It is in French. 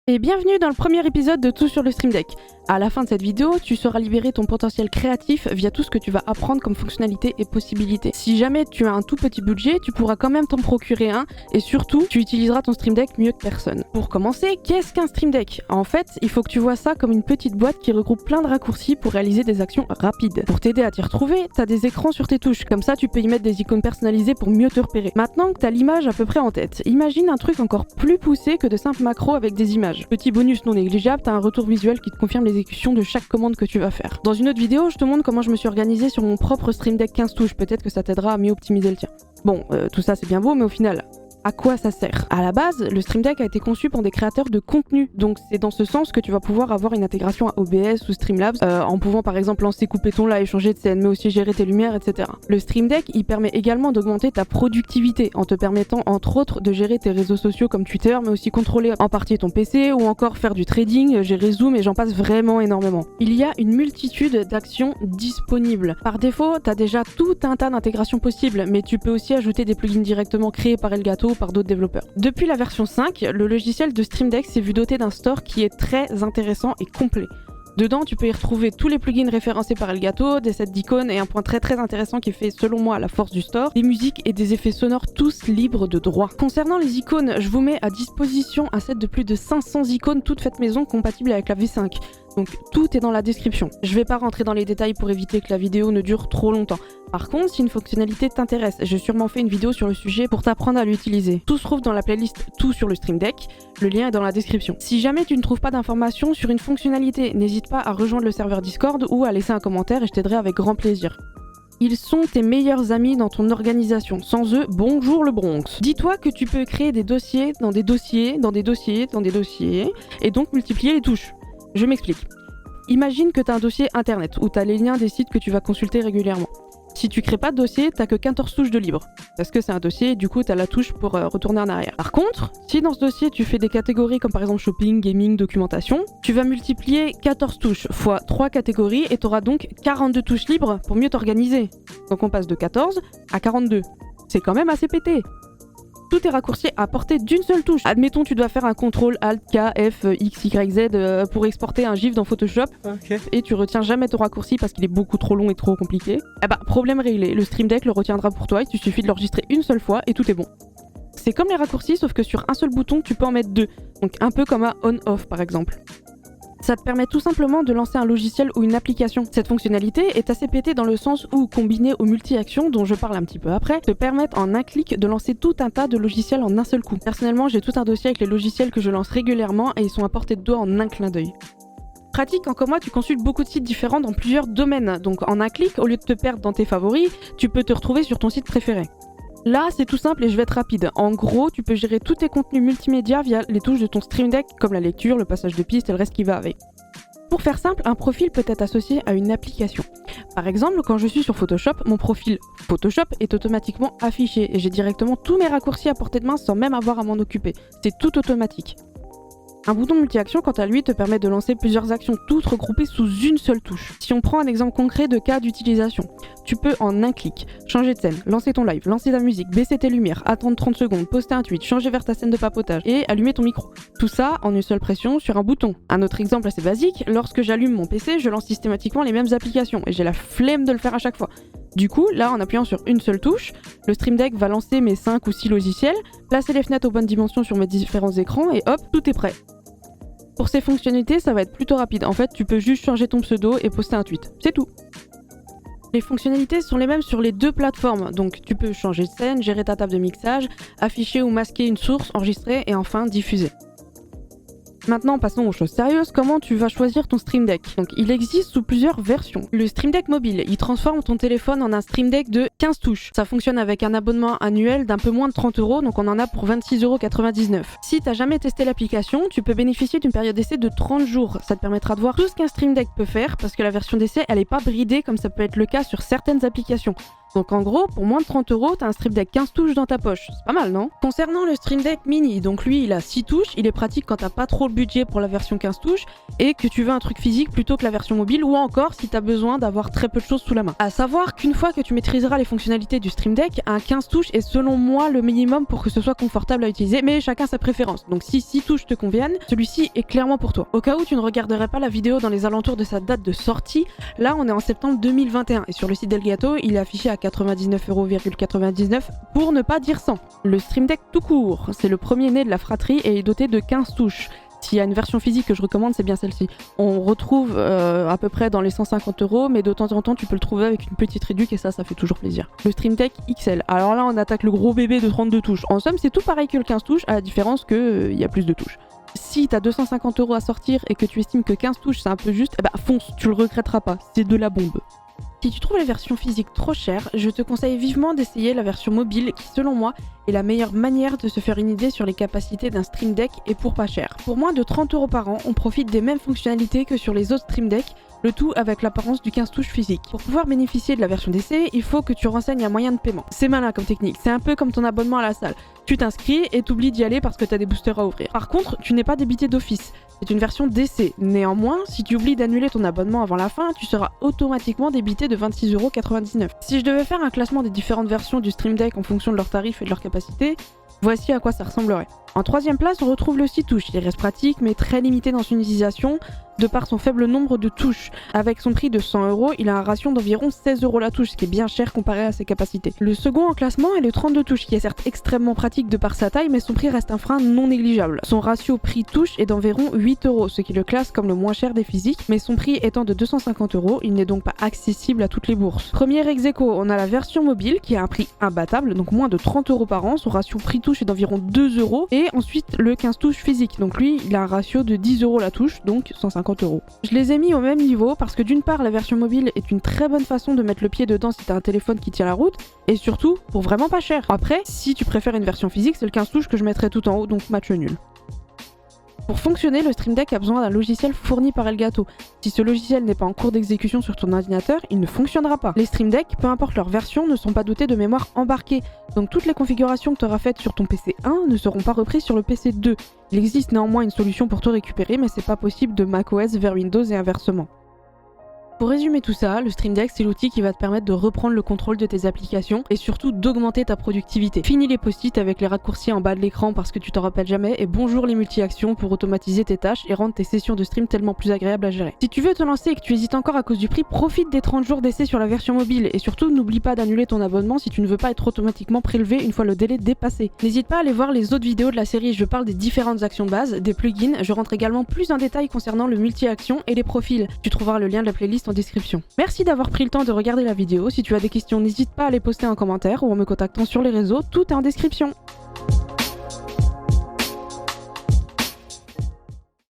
Et bienvenue dans le premier épisode de Tout sur le Stream Deck. À la fin de cette vidéo, tu sauras libérer ton potentiel créatif via tout ce que tu vas apprendre comme fonctionnalités et possibilités. Si jamais tu as un tout petit budget, tu pourras quand même t'en procurer un et surtout, tu utiliseras ton Stream Deck mieux que personne. Pour commencer, qu'est-ce qu'un Stream Deck? En fait, il faut que tu vois ça comme une petite boîte qui regroupe plein de raccourcis pour réaliser des actions rapides. Pour t'aider à t'y retrouver, t'as des écrans sur tes touches, comme ça tu peux y mettre des icônes personnalisées pour mieux te repérer. Maintenant que t'as l'image à peu près en tête, imagine un truc encore plus poussé que de simples macros avec des images. Petit bonus non négligeable, t'as un retour visuel qui te confirme l'exécution de chaque commande que tu vas faire. Dans une autre vidéo, je te montre comment je me suis organisé sur mon propre Stream Deck 15 touches, peut-être que ça t'aidera à mieux optimiser le tien. Bon, tout ça c'est bien beau, mais au final, à quoi ça sert? À la base, le Stream Deck a été conçu pour des créateurs de contenu, donc c'est dans ce sens que tu vas pouvoir avoir une intégration à OBS ou Streamlabs, en pouvant par exemple lancer, couper ton live, changer de scène, mais aussi gérer tes lumières, etc. Le Stream Deck, il permet également d'augmenter ta productivité, en te permettant entre autres de gérer tes réseaux sociaux comme Twitter, mais aussi contrôler en partie ton PC, ou encore faire du trading, gérer Zoom, et j'en passe vraiment énormément. Il y a une multitude d'actions disponibles. Par défaut, t'as déjà tout un tas d'intégrations possibles, mais tu peux aussi ajouter des plugins directement créés par Elgato par d'autres développeurs. Depuis la version 5, le logiciel de Stream Deck s'est vu doté d'un store qui est très intéressant et complet. Dedans, tu peux y retrouver tous les plugins référencés par Elgato, des sets d'icônes et un point très intéressant qui fait selon moi la force du store, des musiques et des effets sonores tous libres de droit. Concernant les icônes, je vous mets à disposition un set de plus de 500 icônes toutes faites maison compatibles avec la V5. Donc tout est dans la description. Je vais pas rentrer dans les détails pour éviter que la vidéo ne dure trop longtemps. Par contre, si une fonctionnalité t'intéresse, j'ai sûrement fait une vidéo sur le sujet pour t'apprendre à l'utiliser. Tout se trouve dans la playlist Tout sur le Stream Deck, le lien est dans la description. Si jamais tu ne trouves pas d'informations sur une fonctionnalité, n'hésite pas à rejoindre le serveur Discord ou à laisser un commentaire et je t'aiderai avec grand plaisir. Ils sont tes meilleurs amis dans ton organisation. Sans eux, bonjour le Bronx. Dis-toi que tu peux créer des dossiers dans des dossiers, dans des dossiers, dans des dossiers, et donc multiplier les touches. Je m'explique. Imagine que tu as un dossier internet où tu as les liens des sites que tu vas consulter régulièrement. Si tu crées pas de dossier, t'as que 14 touches de libre. Parce que c'est un dossier et du coup t'as la touche pour retourner en arrière. Par contre, si dans ce dossier tu fais des catégories comme par exemple shopping, gaming, documentation, tu vas multiplier 14 touches fois 3 catégories et t'auras donc 42 touches libres pour mieux t'organiser. Donc on passe de 14 à 42. C'est quand même assez pété. Tout est raccourci à portée d'une seule touche. Admettons tu dois faire un CTRL ALT K F X Y Z pour exporter un GIF dans Photoshop et tu retiens jamais ton raccourci parce qu'il est beaucoup trop long et trop compliqué. Eh bah problème réglé, le Stream Deck le retiendra pour toi, il te suffit de l'enregistrer une seule fois et tout est bon. C'est comme les raccourcis sauf que sur un seul bouton tu peux en mettre deux, donc un peu comme un on-off par exemple. Ça te permet tout simplement de lancer un logiciel ou une application. Cette fonctionnalité est assez pétée dans le sens où, combinée aux multi-actions, dont je parle un petit peu après, te permettent en un clic de lancer tout un tas de logiciels en un seul coup. Personnellement, j'ai tout un dossier avec les logiciels que je lance régulièrement et ils sont à portée de doigt en un clin d'œil. Pratique, en comme moi, tu consultes beaucoup de sites différents dans plusieurs domaines, donc en un clic, au lieu de te perdre dans tes favoris, tu peux te retrouver sur ton site préféré. Là, c'est tout simple et je vais être rapide. En gros, tu peux gérer tous tes contenus multimédia via les touches de ton Stream Deck, comme la lecture, le passage de pistes et le reste qui va avec. Pour faire simple, un profil peut être associé à une application. Par exemple, quand je suis sur Photoshop, mon profil Photoshop est automatiquement affiché et j'ai directement tous mes raccourcis à portée de main sans même avoir à m'en occuper. C'est tout automatique. Un bouton multi-action, quant à lui, te permet de lancer plusieurs actions, toutes regroupées sous une seule touche. Si on prend un exemple concret de cas d'utilisation, tu peux en un clic changer de scène, lancer ton live, lancer ta musique, baisser tes lumières, attendre 30 secondes, poster un tweet, changer vers ta scène de papotage et allumer ton micro. Tout ça en une seule pression sur un bouton. Un autre exemple assez basique, lorsque j'allume mon PC, je lance systématiquement les mêmes applications et j'ai la flemme de le faire à chaque fois. Du coup, là, en appuyant sur une seule touche, le Stream Deck va lancer mes 5 ou 6 logiciels, placer les fenêtres aux bonnes dimensions sur mes différents écrans et hop, tout est prêt. Pour ces fonctionnalités, ça va être plutôt rapide. En fait, tu peux juste changer ton pseudo et poster un tweet. C'est tout. Les fonctionnalités sont les mêmes sur les deux plateformes. Donc, tu peux changer de scène, gérer ta table de mixage, afficher ou masquer une source, enregistrer et enfin diffuser. Maintenant, passons aux choses sérieuses. Comment tu vas choisir ton Stream Deck? Donc, il existe sous plusieurs versions. Le Stream Deck mobile, il transforme ton téléphone en un Stream Deck de 15 touches. Ça fonctionne avec un abonnement annuel d'un peu moins de 30 €, donc on en a pour 26,99 €. Si t'as jamais testé l'application, tu peux bénéficier d'une période d'essai de 30 jours. Ça te permettra de voir tout ce qu'un Stream Deck peut faire, parce que la version d'essai, elle est pas bridée comme ça peut être le cas sur certaines applications. Donc en gros, pour moins de 30 €, t'as un Stream Deck 15 touches dans ta poche. C'est pas mal, non? Concernant le Stream Deck Mini, donc lui il a 6 touches, il est pratique quand t'as pas trop le budget pour la version 15 touches et que tu veux un truc physique plutôt que la version mobile, ou encore si t'as besoin d'avoir très peu de choses sous la main. À savoir qu'une fois que tu maîtriseras les fonctionnalités du Stream Deck, un 15 touches est selon moi le minimum pour que ce soit confortable à utiliser, mais chacun sa préférence. Donc si 6 touches te conviennent, celui-ci est clairement pour toi. Au cas où tu ne regarderais pas la vidéo dans les alentours de sa date de sortie, là on est en septembre 2021 et sur le site d'Elgato il est affiché à 99,99 € pour ne pas dire 100. Le Stream Deck tout court, c'est le premier né de la fratrie et est doté de 15 touches. S'il y a une version physique que je recommande, c'est bien celle-ci. On retrouve à peu près dans les 150 €, mais de temps en temps, tu peux le trouver avec une petite réduc et ça fait toujours plaisir. Le Stream Deck XL. Alors là, on attaque le gros bébé de 32 touches. En somme, c'est tout pareil que le 15 touches, à la différence qu'il y a plus de touches. Si t'as 250 € à sortir et que tu estimes que 15 touches c'est un peu juste, fonce, tu le regretteras pas, c'est de la bombe. Si tu trouves la version physique trop chère, je te conseille vivement d'essayer la version mobile qui, selon moi, est la meilleure manière de se faire une idée sur les capacités d'un Stream Deck et pour pas cher. Pour moins de 30 € par an, on profite des mêmes fonctionnalités que sur les autres Stream Deck, le tout avec l'apparence du 15 touches physique. Pour pouvoir bénéficier de la version d'essai, il faut que tu renseignes un moyen de paiement. C'est malin comme technique, c'est un peu comme ton abonnement à la salle. Tu t'inscris et t'oublies d'y aller parce que t'as des boosters à ouvrir. Par contre, tu n'es pas débité d'office. C'est une version d'essai. Néanmoins, si tu oublies d'annuler ton abonnement avant la fin, tu seras automatiquement débité de 26,99 €. Si je devais faire un classement des différentes versions du Stream Deck en fonction de leurs tarifs et de leur capacité, voici à quoi ça ressemblerait. En troisième place, on retrouve le 6 touches. Il reste pratique mais très limité dans son utilisation de par son faible nombre de touches. Avec son prix de 100 €, il a un ratio d'environ 16 € la touche, ce qui est bien cher comparé à ses capacités. Le second en classement est le 32 touches, qui est certes extrêmement pratique de par sa taille, mais son prix reste un frein non négligeable. Son ratio prix-touche est d'environ 8 €, ce qui le classe comme le moins cher des physiques, mais son prix étant de 250 €, il n'est donc pas accessible à toutes les bourses. Premier ex-aequo, on a la version mobile, qui a un prix imbattable, donc moins de 30 € par an, son ratio prix-touche est d'environ 2 €, et ensuite le 15 touches physique, donc lui, il a un ratio de 10 € la touche, donc 150 €. Je les ai mis au même niveau parce que d'une part la version mobile est une très bonne façon de mettre le pied dedans si t'as un téléphone qui tient la route, et surtout pour vraiment pas cher. Après, si tu préfères une version physique, c'est le 15 touches que je mettrai tout en haut, donc match nul. Pour fonctionner, le Stream Deck a besoin d'un logiciel fourni par Elgato. Si ce logiciel n'est pas en cours d'exécution sur ton ordinateur, il ne fonctionnera pas. Les Stream Deck, peu importe leur version, ne sont pas dotés de mémoire embarquée, donc toutes les configurations que tu auras faites sur ton PC 1 ne seront pas reprises sur le PC 2. Il existe néanmoins une solution pour tout récupérer, mais c'est pas possible de macOS vers Windows et inversement. Pour résumer tout ça, le Stream Deck c'est l'outil qui va te permettre de reprendre le contrôle de tes applications et surtout d'augmenter ta productivité. Fini les post-it avec les raccourcis en bas de l'écran parce que tu t'en rappelles jamais, et bonjour les multi-actions pour automatiser tes tâches et rendre tes sessions de stream tellement plus agréables à gérer. Si tu veux te lancer et que tu hésites encore à cause du prix, profite des 30 jours d'essai sur la version mobile et surtout n'oublie pas d'annuler ton abonnement si tu ne veux pas être automatiquement prélevé une fois le délai dépassé. N'hésite pas à aller voir les autres vidéos de la série, je parle des différentes actions de base, des plugins, je rentre également plus en détail concernant le multi-action et les profils. Tu trouveras le lien de la playlist en description. Merci d'avoir pris le temps de regarder la vidéo. Si tu as des questions, n'hésite pas à les poster en commentaire ou en me contactant sur les réseaux, tout est en description.